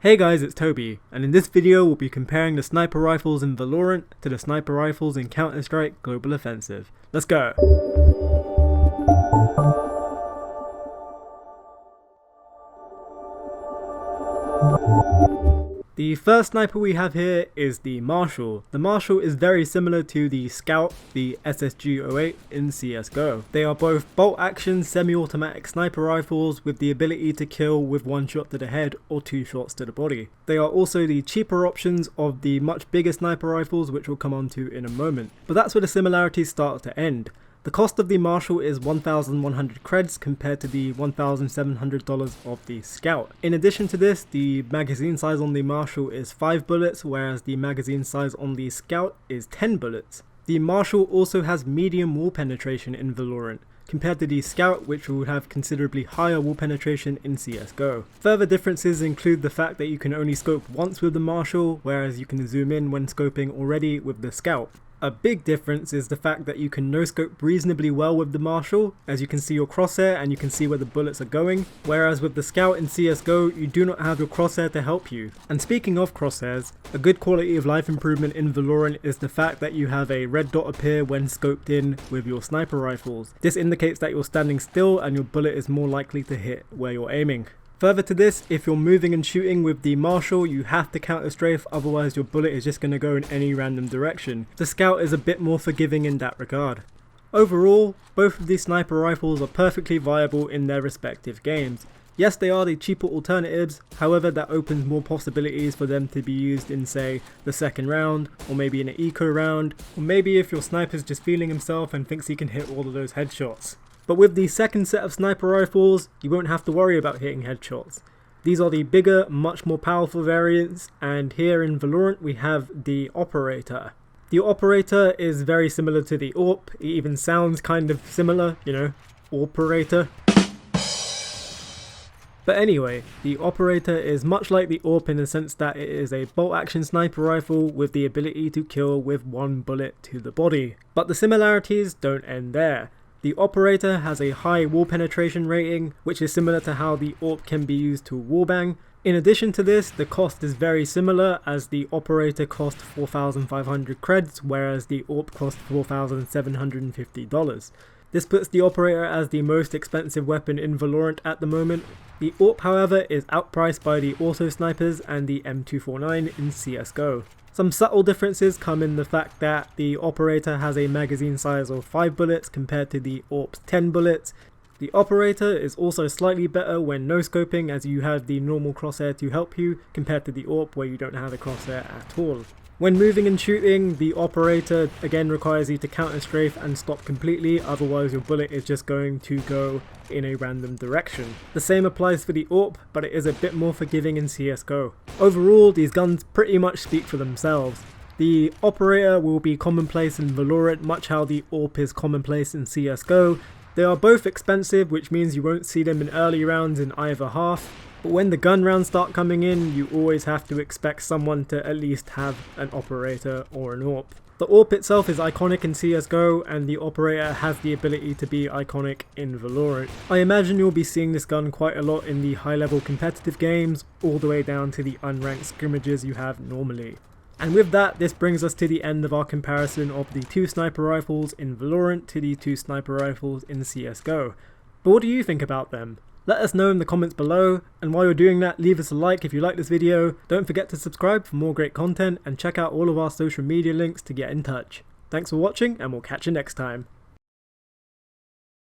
Hey guys, it's Toby, and in this video we'll be comparing the sniper rifles in Valorant to the sniper rifles in Counter-Strike Global Offensive. Let's go! The first sniper we have here is the Marshal. The Marshal is very similar to the Scout, the CSGO in CSGO. They are both bolt-action semi-automatic sniper rifles with the ability to kill with one shot to the head or two shots to the body. They are also the cheaper options of the much bigger sniper rifles, which we'll come on to in a moment. But that's where the similarities start to end. The cost of the Marshal is 1,100 creds compared to the $1,700 of the Scout. In addition to this, the magazine size on the Marshal is 5 bullets, whereas the magazine size on the Scout is 10 bullets. The Marshal also has medium wall penetration in Valorant, compared to the Scout, which would have considerably higher wall penetration in CSGO. Further differences include the fact that you can only scope once with the Marshal, whereas you can zoom in when scoping already with the Scout. A big difference is the fact that you can no-scope reasonably well with the Marshal, as you can see your crosshair and you can see where the bullets are going, whereas with the Scout in CSGO you do not have your crosshair to help you. And speaking of crosshairs, a good quality of life improvement in Valorant is the fact that you have a red dot appear when scoped in with your sniper rifles. This indicates that you're standing still and your bullet is more likely to hit where you're aiming. Further to this, if you're moving and shooting with the Marshal, you have to counter strafe, otherwise your bullet is just going to go in any random direction. The Scout is a bit more forgiving in that regard. Overall, both of these sniper rifles are perfectly viable in their respective games. Yes, they are the cheaper alternatives, however that opens more possibilities for them to be used in, say, the second round, or maybe in an eco round, or maybe if your sniper's just feeling himself and thinks he can hit all of those headshots. But with the second set of sniper rifles, you won't have to worry about hitting headshots. These are the bigger, much more powerful variants, and here in Valorant we have the Operator. The Operator is very similar to the AWP, it even sounds kind of similar, you know, Operator. But anyway, the Operator is much like the AWP in the sense that it is a bolt-action sniper rifle with the ability to kill with one bullet to the body. But the similarities don't end there. The Operator has a high wall penetration rating, which is similar to how the AWP can be used to wallbang. In addition to this, the cost is very similar, as the Operator cost 4,500 creds, whereas the AWP cost $4,750. This puts the Operator as the most expensive weapon in Valorant at the moment. The AWP, however, is outpriced by the auto snipers and the M249 in CSGO. Some subtle differences come in the fact that the Operator has a magazine size of 5 bullets compared to the AWP's 10 bullets. The Operator is also slightly better when no-scoping, as you have the normal crosshair to help you, compared to the AWP where you don't have a crosshair at all. When moving and shooting, the Operator again requires you to counter strafe and stop completely, otherwise your bullet is just going to go in a random direction. The same applies for the AWP, but it is a bit more forgiving in CSGO. Overall, these guns pretty much speak for themselves. The Operator will be commonplace in Valorant, much how the AWP is commonplace in CSGO. They are both expensive, which means you won't see them in early rounds in either half. But when the gun rounds start coming in, you always have to expect someone to at least have an Operator or an AWP. The AWP itself is iconic in CSGO, and the Operator has the ability to be iconic in Valorant. I imagine you'll be seeing this gun quite a lot in the high-level competitive games, all the way down to the unranked scrimmages you have normally. And with that, this brings us to the end of our comparison of the two sniper rifles in Valorant to the two sniper rifles in CSGO. But what do you think about them? Let us know in the comments below, and while you're doing that, leave us a like if you like this video, don't forget to subscribe for more great content, and check out all of our social media links to get in touch. Thanks for watching, and we'll catch you next time.